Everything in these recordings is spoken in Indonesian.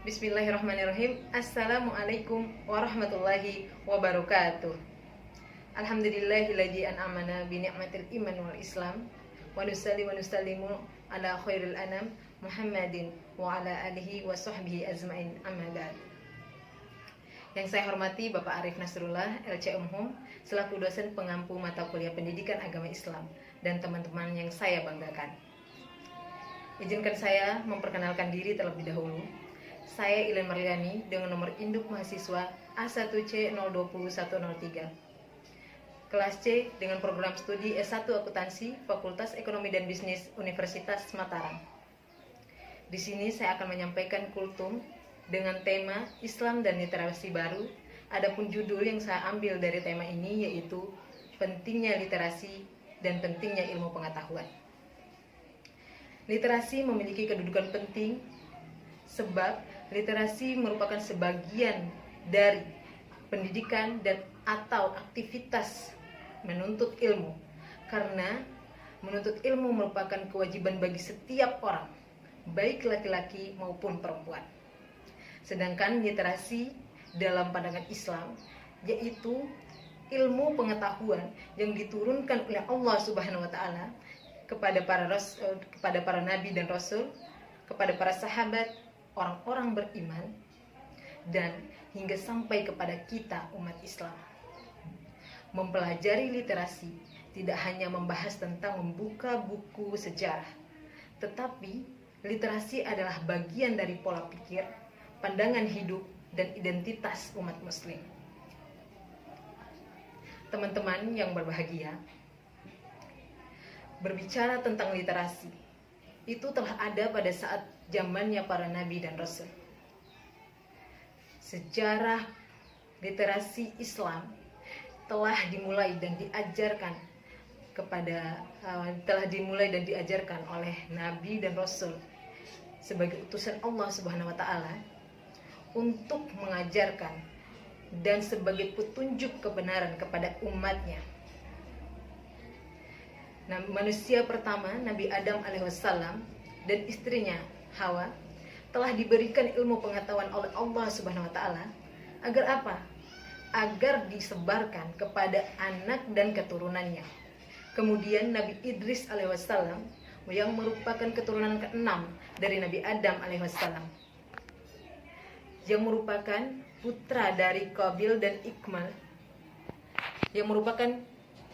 Bismillahirrahmanirrahim. Assalamualaikum warahmatullahi wabarakatuh. Alhamdulillahilladzi an'amana bi ni'matil iman wal islam wa nusalli wa nusallimu ala khairil anam Muhammadin wa ala alihi wa sahbihi azmain, amma ba'd. Yang saya hormati Bapak Arif Nasrullah, LC Umhum, selaku dosen pengampu mata kuliah Pendidikan Agama Islam, dan teman-teman yang saya banggakan. Izinkan saya memperkenalkan diri terlebih dahulu. Saya Ilen Marliani dengan nomor induk mahasiswa A1C020103. Kelas C dengan program studi S1 Akuntansi Fakultas Ekonomi dan Bisnis Universitas Mataram. Di sini saya akan menyampaikan kultum dengan tema Islam dan Literasi Baru. Adapun judul yang saya ambil dari tema ini yaitu pentingnya literasi dan pentingnya ilmu pengetahuan. Literasi memiliki kedudukan penting sebab literasi merupakan sebagian dari pendidikan dan atau aktivitas menuntut ilmu. Karena menuntut ilmu merupakan kewajiban bagi setiap orang, baik laki-laki maupun perempuan. Sedangkan literasi dalam pandangan Islam yaitu ilmu pengetahuan yang diturunkan oleh Allah Subhanahu wa taala kepada para nabi dan rasul, kepada para sahabat, orang-orang beriman, dan hingga sampai kepada kita umat Islam. Mempelajari literasi tidak hanya membahas tentang membuka buku sejarah, tetapi literasi adalah bagian dari pola pikir, pandangan hidup, dan identitas umat muslim. Teman-teman yang berbahagia, berbicara tentang literasi itu telah ada pada saat zamannya para nabi dan rasul. Sejarah literasi Islam telah dimulai dan diajarkan oleh nabi dan rasul sebagai utusan Allah Subhanahu wa taala untuk mengajarkan dan sebagai petunjuk kebenaran kepada umatnya. Nah, manusia pertama Nabi Adam alaihissalam dan istrinya Hawa telah diberikan ilmu pengetahuan oleh Allah Subhanahu wa taala agar apa? Agar disebarkan kepada anak dan keturunannya. Kemudian Nabi Idris alaihissalam yang merupakan keturunan ke-6 dari Nabi Adam alaihissalam, yang merupakan putra dari Qabil dan Ikmal, yang merupakan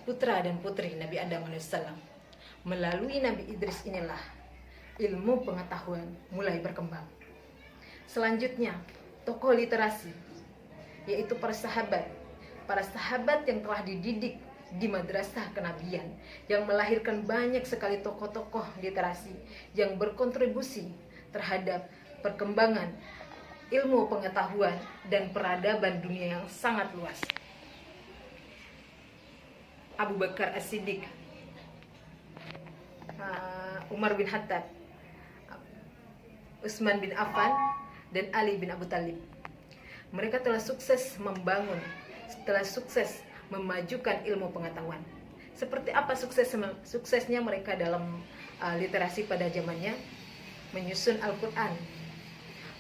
putra dan putri Nabi Adam alaihissalam. Melalui Nabi Idris inilah ilmu pengetahuan mulai berkembang. Selanjutnya, tokoh literasi, yaitu para sahabat yang telah dididik di madrasah kenabian, yang melahirkan banyak sekali tokoh-tokoh literasi yang berkontribusi terhadap perkembangan ilmu pengetahuan dan peradaban dunia yang sangat luas. Abu Bakar As-Siddiq, Umar bin Khattab, Utsman bin Affan, dan Ali bin Abi Thalib. Mereka telah sukses memajukan ilmu pengetahuan. Seperti apa suksesnya mereka dalam literasi pada zamannya? Menyusun Al-Quran,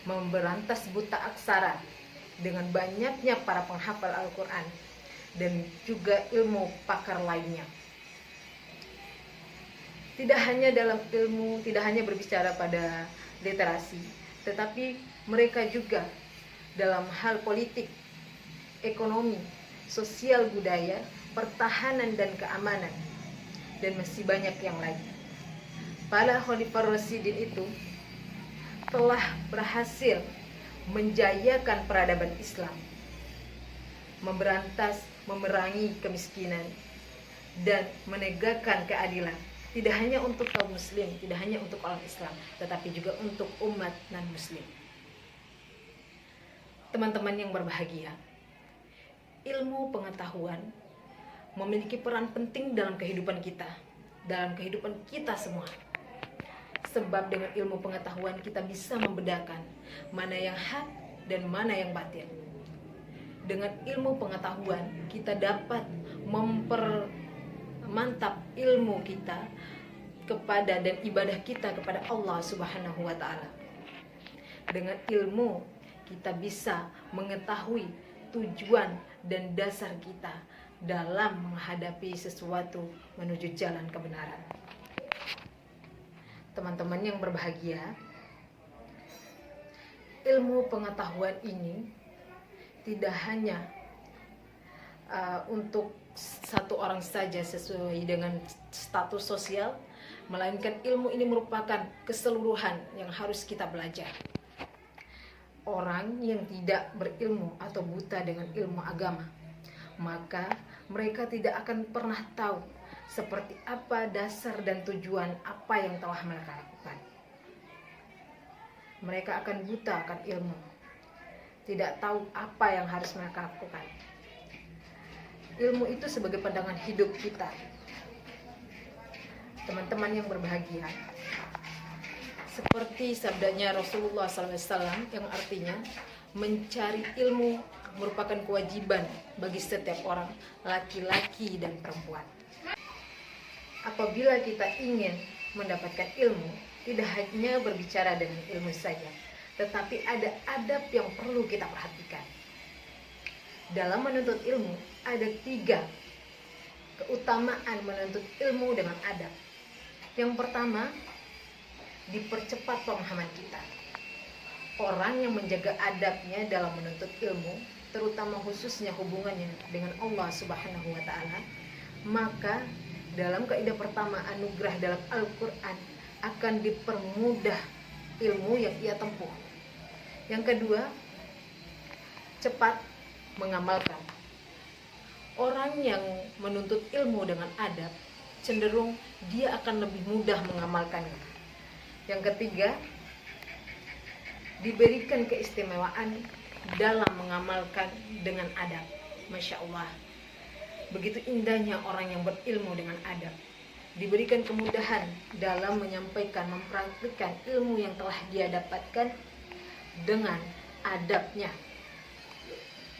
memberantas buta aksara dengan banyaknya para penghafal Al-Quran, dan juga ilmu pakar lainnya. Tidak hanya berbicara pada literasi, tetapi mereka juga dalam hal politik, ekonomi, sosial budaya, pertahanan dan keamanan, dan masih banyak yang lain. Para Khalifah Rasyidin itu telah berhasil menjayakan peradaban Islam, memerangi kemiskinan, dan menegakkan keadilan, tidak hanya untuk kaum muslim, tidak hanya untuk orang Islam, tetapi juga untuk umat non-muslim. Teman-teman yang berbahagia, ilmu pengetahuan memiliki peran penting dalam kehidupan kita semua. Sebab dengan ilmu pengetahuan kita bisa membedakan mana yang hak dan mana yang batil. Dengan ilmu pengetahuan kita dapat mempermantap ilmu kita kepada dan ibadah kita kepada Allah Subhanahu wa taala. Dengan ilmu kita bisa mengetahui tujuan dan dasar kita dalam menghadapi sesuatu menuju jalan kebenaran. Teman-teman yang berbahagia, ilmu pengetahuan ini tidak hanya untuk satu orang saja sesuai dengan status sosial, melainkan ilmu ini merupakan keseluruhan yang harus kita belajar. Orang yang tidak berilmu atau buta dengan ilmu agama, maka mereka tidak akan pernah tahu seperti apa dasar dan tujuan apa yang telah mereka lakukan. Mereka akan buta akan ilmu, tidak tahu apa yang harus mereka lakukan. Ilmu itu sebagai pandangan hidup kita. Teman-teman yang berbahagia, seperti sabdanya Rasulullah SAW yang artinya mencari ilmu merupakan kewajiban bagi setiap orang, laki-laki dan perempuan. Apabila kita ingin mendapatkan ilmu, tidak hanya berbicara dengan ilmu saja, tetapi ada adab yang perlu kita perhatikan. Dalam menuntut ilmu, ada 3 keutamaan menuntut ilmu dengan adab. Yang pertama, dipercepat pemahaman kita. Orang yang menjaga adabnya dalam menuntut ilmu, terutama khususnya hubungannya dengan Allah Subhanahu wa Ta'ala, maka dalam kaidah pertama anugerah dalam Al-Quran akan dipermudah ilmu yang ia tempuh. Yang kedua, cepat mengamalkan. Orang yang menuntut ilmu dengan adab, cenderung dia akan lebih mudah mengamalkannya. Yang ketiga, diberikan keistimewaan dalam mengamalkan dengan adab. Masya Allah, begitu indahnya orang yang berilmu dengan adab. Diberikan kemudahan dalam menyampaikan, mempraktikkan ilmu yang telah dia dapatkan dengan adabnya.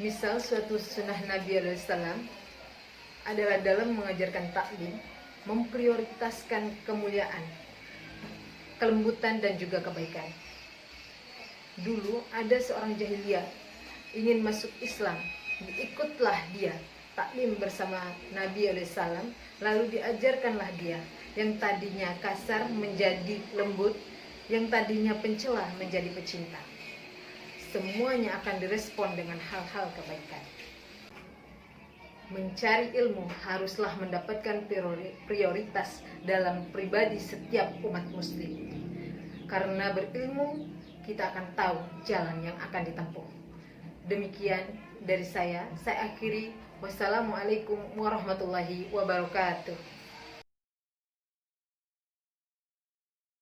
Misal suatu sunnah Nabi SAW adalah dalam mengajarkan taklim, memprioritaskan kemuliaan, kelembutan dan juga kebaikan. Dulu ada seorang jahiliyah ingin masuk Islam, diikutlah dia taklim bersama Nabi SAW, lalu diajarkanlah dia yang tadinya kasar menjadi lembut, yang tadinya pencela menjadi pecinta. Semuanya akan direspon dengan hal-hal kebaikan. Mencari ilmu haruslah mendapatkan prioritas dalam pribadi setiap umat muslim. Karena berilmu, kita akan tahu jalan yang akan ditempuh. Demikian dari saya akhiri. Wassalamualaikum warahmatullahi wabarakatuh.